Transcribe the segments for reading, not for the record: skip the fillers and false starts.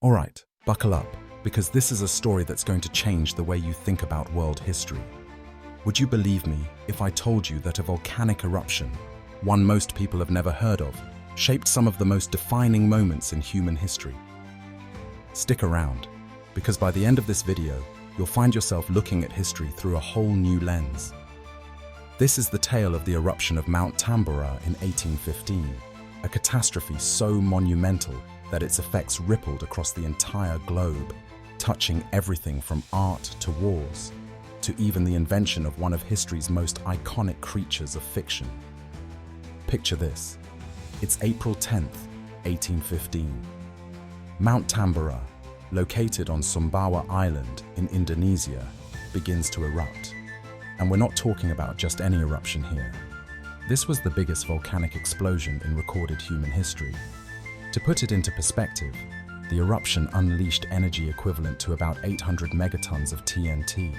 Alright, buckle up, because this is a story that's going to change the way you think about world history. Would you believe me if I told you that a volcanic eruption, one most people have never heard of, shaped some of the most defining moments in human history? Stick around, because by the end of this video, you'll find yourself looking at history through a whole new lens. This is the tale of the eruption of Mount Tambora in 1815, a catastrophe so monumental that its effects rippled across the entire globe, touching everything from art to wars, to even the invention of one of history's most iconic creatures of fiction. Picture this. It's April 10th, 1815. Mount Tambora, located on Sumbawa Island in Indonesia, begins to erupt. And we're not talking about just any eruption here. This was the biggest volcanic explosion in recorded human history. To put it into perspective, the eruption unleashed energy equivalent to about 800 megatons of TNT.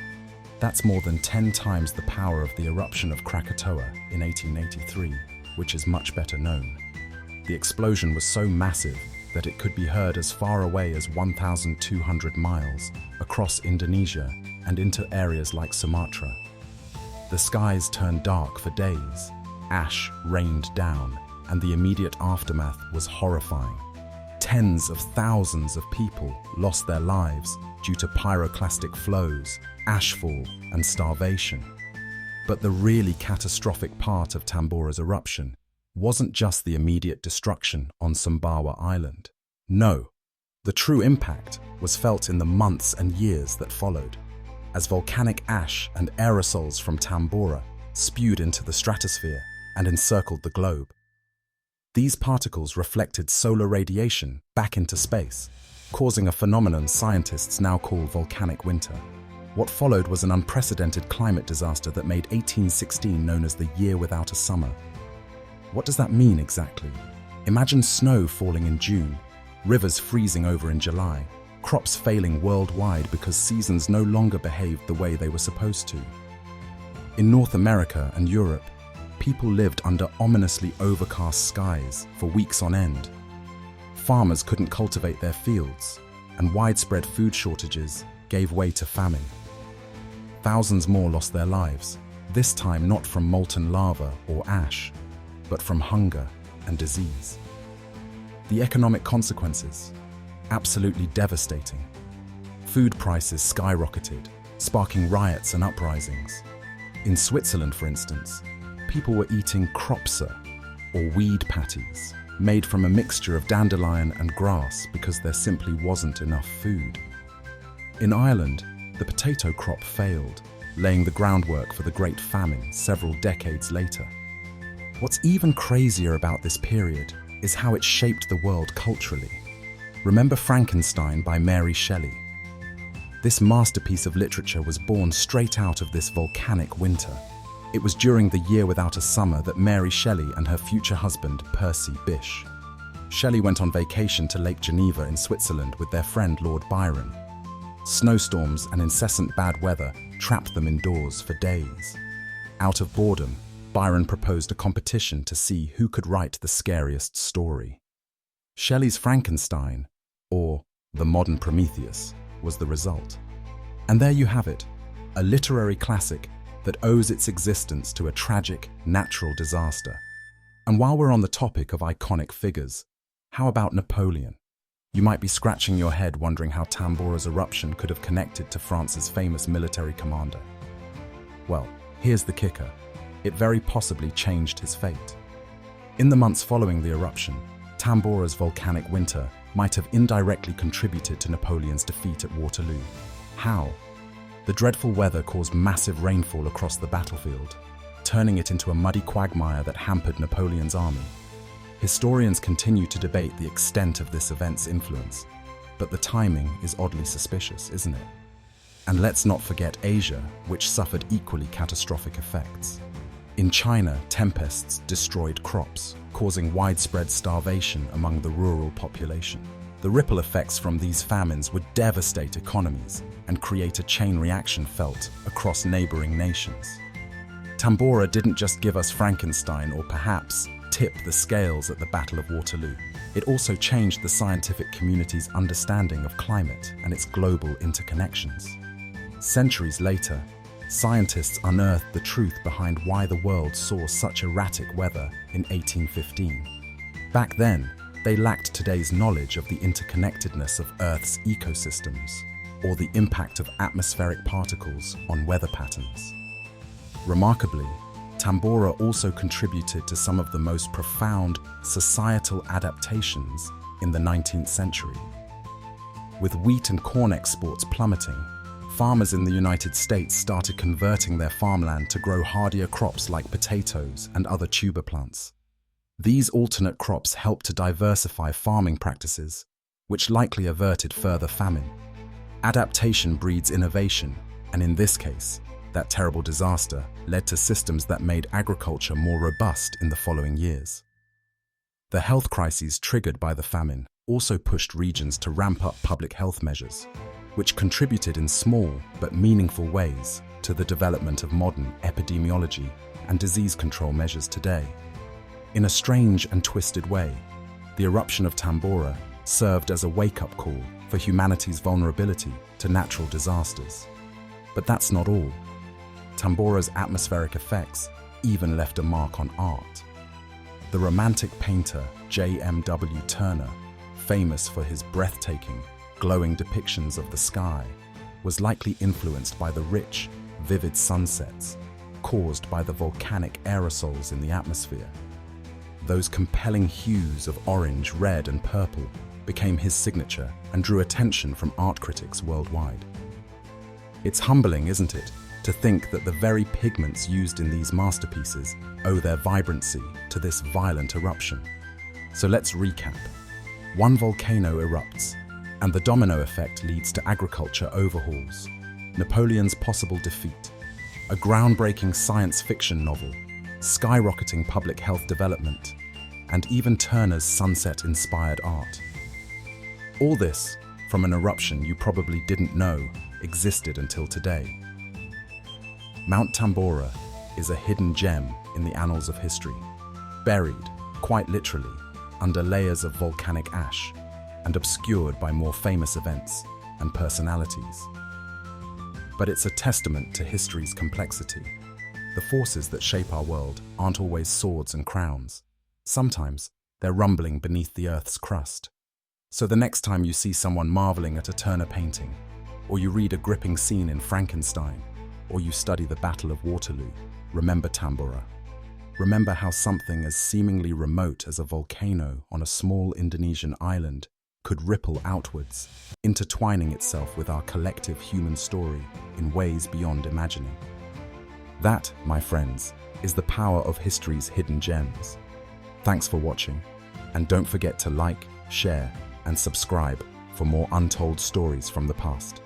That's more than 10 times the power of the eruption of Krakatoa in 1883, which is much better known. The explosion was so massive that it could be heard as far away as 1,200 miles across Indonesia and into areas like Sumatra. The skies turned dark for days, ash rained down, and the immediate aftermath was horrifying. Tens of thousands of people lost their lives due to pyroclastic flows, ashfall, and starvation. But the really catastrophic part of Tambora's eruption wasn't just the immediate destruction on Sumbawa Island. No, the true impact was felt in the months and years that followed, as volcanic ash and aerosols from Tambora spewed into the stratosphere and encircled the globe. These particles reflected solar radiation back into space, causing a phenomenon scientists now call volcanic winter. What followed was an unprecedented climate disaster that made 1816 known as the year without a summer. What does that mean exactly? Imagine snow falling in June, rivers freezing over in July, crops failing worldwide because seasons no longer behaved the way they were supposed to. In North America and Europe, people lived under ominously overcast skies for weeks on end. Farmers couldn't cultivate their fields, and widespread food shortages gave way to famine. Thousands more lost their lives, this time not from molten lava or ash, but from hunger and disease. The economic consequences, absolutely devastating. Food prices skyrocketed, sparking riots and uprisings. In Switzerland, for instance, people were eating kropse, or weed patties, made from a mixture of dandelion and grass because there simply wasn't enough food. In Ireland, the potato crop failed, laying the groundwork for the Great Famine several decades later. What's even crazier about this period is how it shaped the world culturally. Remember Frankenstein by Mary Shelley? This masterpiece of literature was born straight out of this volcanic winter. It was during the year without a summer that Mary Shelley and her future husband, Percy Bysshe. Shelley went on vacation to Lake Geneva in Switzerland with their friend Lord Byron. Snowstorms and incessant bad weather trapped them indoors for days. Out of boredom, Byron proposed a competition to see who could write the scariest story. Shelley's Frankenstein, or the modern Prometheus, was the result. And there you have it, a literary classic that owes its existence to a tragic, natural disaster. And while we're on the topic of iconic figures, how about Napoleon? You might be scratching your head wondering how Tambora's eruption could have connected to France's famous military commander. Well, here's the kicker. It very possibly changed his fate. In the months following the eruption, Tambora's volcanic winter might have indirectly contributed to Napoleon's defeat at Waterloo. How? The dreadful weather caused massive rainfall across the battlefield, turning it into a muddy quagmire that hampered Napoleon's army. Historians continue to debate the extent of this event's influence, but the timing is oddly suspicious, isn't it? And let's not forget Asia, which suffered equally catastrophic effects. In China, tempests destroyed crops, causing widespread starvation among the rural population. The ripple effects from these famines would devastate economies and create a chain reaction felt across neighboring nations. Tambora didn't just give us Frankenstein or perhaps tip the scales at the Battle of Waterloo. It also changed the scientific community's understanding of climate and its global interconnections. Centuries later, scientists unearthed the truth behind why the world saw such erratic weather in 1815. Back then, they lacked today's knowledge of the interconnectedness of Earth's ecosystems or the impact of atmospheric particles on weather patterns. Remarkably, Tambora also contributed to some of the most profound societal adaptations in the 19th century. With wheat and corn exports plummeting, farmers in the United States started converting their farmland to grow hardier crops like potatoes and other tuber plants. These alternate crops helped to diversify farming practices, which likely averted further famine. Adaptation breeds innovation, and in this case, that terrible disaster led to systems that made agriculture more robust in the following years. The health crises triggered by the famine also pushed regions to ramp up public health measures, which contributed in small but meaningful ways to the development of modern epidemiology and disease control measures today. In a strange and twisted way, the eruption of Tambora served as a wake-up call for humanity's vulnerability to natural disasters. But that's not all. Tambora's atmospheric effects even left a mark on art. The Romantic painter J.M.W. Turner, famous for his breathtaking, glowing depictions of the sky, was likely influenced by the rich, vivid sunsets caused by the volcanic aerosols in the atmosphere. Those compelling hues of orange, red, and purple became his signature and drew attention from art critics worldwide. It's humbling, isn't it, to think that the very pigments used in these masterpieces owe their vibrancy to this violent eruption. So let's recap. One volcano erupts, and the domino effect leads to agriculture overhauls, Napoleon's possible defeat, a groundbreaking science fiction novel, skyrocketing public health development, and even Turner's sunset-inspired art. All this from an eruption you probably didn't know existed until today. Mount Tambora is a hidden gem in the annals of history, buried, quite literally, under layers of volcanic ash and obscured by more famous events and personalities. But it's a testament to history's complexity. The forces that shape our world aren't always swords and crowns. Sometimes they're rumbling beneath the Earth's crust. So the next time you see someone marveling at a Turner painting, or you read a gripping scene in Frankenstein, or you study the Battle of Waterloo, remember Tambora. Remember how something as seemingly remote as a volcano on a small Indonesian island could ripple outwards, intertwining itself with our collective human story in ways beyond imagining. That, my friends, is the power of history's hidden gems. Thanks for watching, and don't forget to like, share, and subscribe for more untold stories from the past.